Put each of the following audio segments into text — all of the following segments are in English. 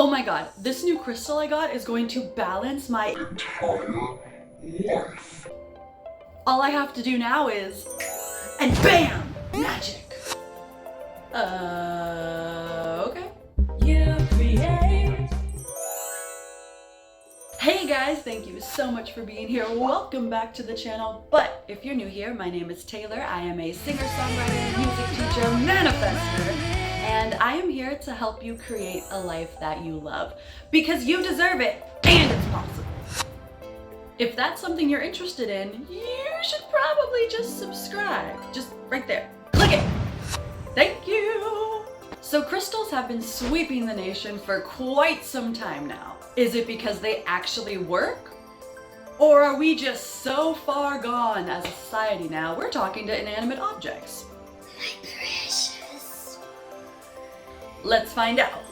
Oh my god, this new crystal I got is going to balance my entire life. All I have to do now is, and bam! Magic! Okay. You create. Hey guys, thank you so much for being here. Welcome back to the channel. But if you're new here, my name is Taylor. I am a singer-songwriter, music teacher, manifester, and I am here to help you create a life that you love because you deserve it and it's possible. If that's something you're interested in, you should probably just subscribe. Just right there. Click it. Thank you. So crystals have been sweeping the nation for quite some time now. Is it because they actually work? Or are we just so far gone as a society now, we're talking to inanimate objects? My precious. Let's find out.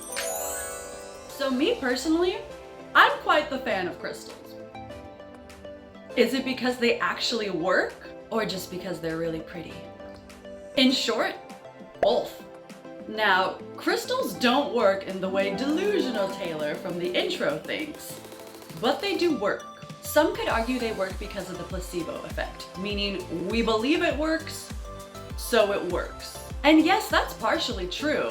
So me personally, I'm quite the fan of crystals. Is it because they actually work or just because they're really pretty? In short, both. Now, crystals don't work in the way Delusional Taylor from the intro thinks, but they do work. Some could argue they work because of the placebo effect, meaning we believe it works, so it works. And yes, that's partially true,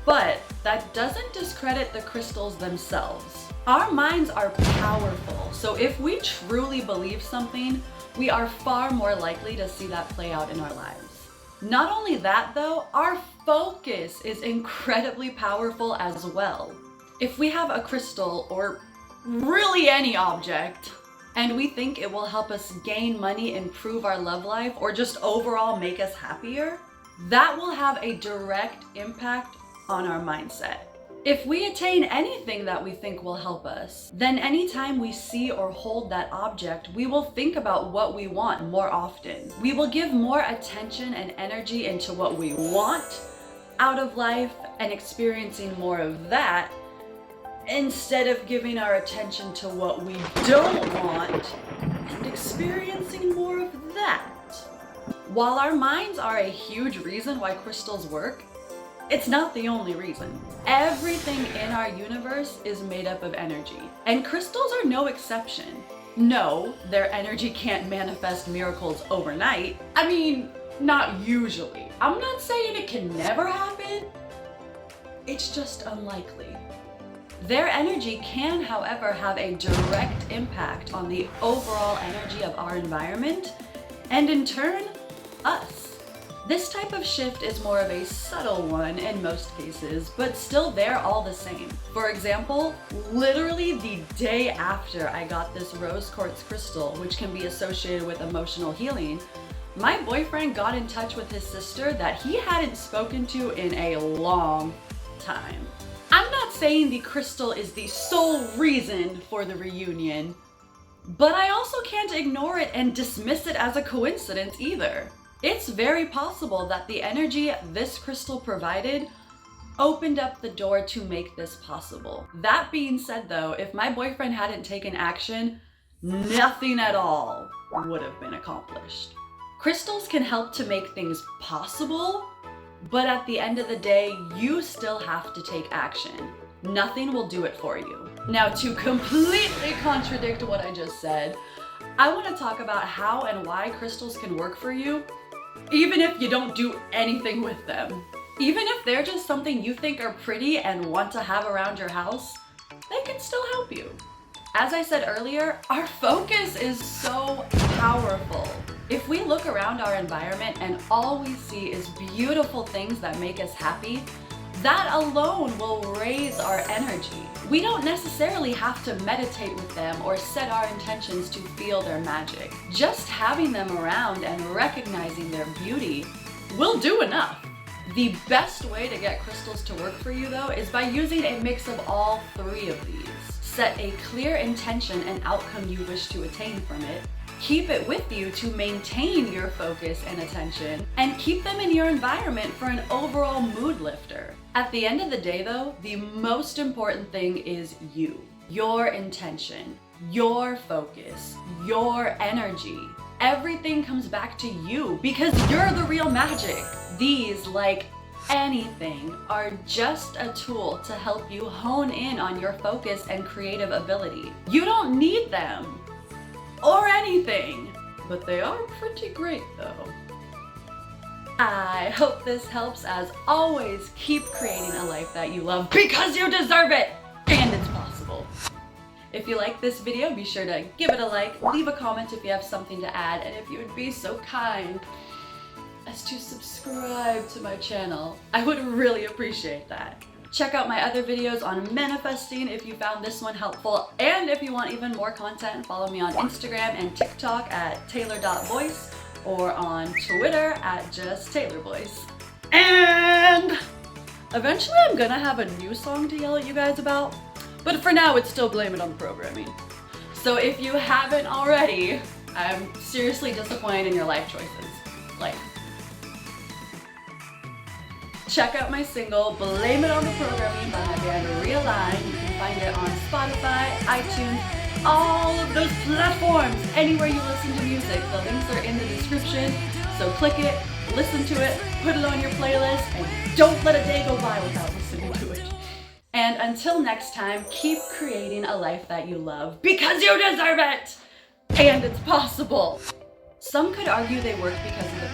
but that doesn't discredit the crystals themselves. Our minds are powerful, so if we truly believe something, we are far more likely to see that play out in our lives. Not only that though, our focus is incredibly powerful as well. If we have a crystal, or really any object, and we think it will help us gain money, improve our love life, or just overall make us happier, that will have a direct impact on our mindset. If we attain anything that we think will help us, then anytime we see or hold that object, we will think about what we want more often. We will give more attention and energy into what we want out of life and experiencing more of that, instead of giving our attention to what we don't want and experiencing more of that. While our minds are a huge reason why crystals work, it's not the only reason. Everything in our universe is made up of energy, and crystals are no exception. No, their energy can't manifest miracles overnight. I mean, not usually. I'm not saying it can never happen. It's just unlikely. Their energy can, however, have a direct impact on the overall energy of our environment, and in turn, us. This type of shift is more of a subtle one in most cases, but still they're all the same. For example, literally the day after I got this rose quartz crystal, which can be associated with emotional healing, my boyfriend got in touch with his sister that he hadn't spoken to in a long time. I'm not saying the crystal is the sole reason for the reunion, but I also can't ignore it and dismiss it as a coincidence either. It's very possible that the energy this crystal provided opened up the door to make this possible. That being said though, if my boyfriend hadn't taken action, nothing at all would have been accomplished. Crystals can help to make things possible, but at the end of the day, you still have to take action. Nothing will do it for you. Now, to completely contradict what I just said, I want to talk about how and why crystals can work for you, even if you don't do anything with them. Even if they're just something you think are pretty and want to have around your house, they can still help you. As I said earlier, our focus is so powerful. If we look around our environment and all we see is beautiful things that make us happy, that alone will raise our energy. We don't necessarily have to meditate with them or set our intentions to feel their magic. Just having them around and recognizing their beauty will do enough. The best way to get crystals to work for you though is by using a mix of all three of these. Set a clear intention and outcome you wish to attain from it. Keep it with you to maintain your focus and attention, and keep them in your environment for an overall mood lifter. At the end of the day though, the most important thing is you, your intention, your focus, your energy. Everything comes back to you because you're the real magic. These, like anything are just a tool to help you hone in on your focus and creative ability. You don't need them or anything, but they are pretty great though. I hope this helps. As always, keep creating a life that you love because you deserve it and it's possible. If you like this video, be sure to give it a like, leave a comment if you have something to add, and if you would be so kind as to subscribe to my channel, I would really appreciate that. Check out my other videos on manifesting if you found this one helpful, and if you want even more content, follow me on Instagram and TikTok at taylor.voice or on Twitter at justtaylorvoice. And eventually I'm gonna have a new song to yell at you guys about, but for now it's still Blame It on the Programming. So if you haven't already, I'm seriously disappointed in your life choices. Like, check out my single, Blame It on the Programming by my band Realign. You can find it on Spotify, iTunes, all of those platforms, anywhere you listen to music. The links are in the description, so click it, listen to it, put it on your playlist, and don't let a day go by without listening to it. And until next time, keep creating a life that you love because you deserve it! And it's possible! Some could argue they work because of the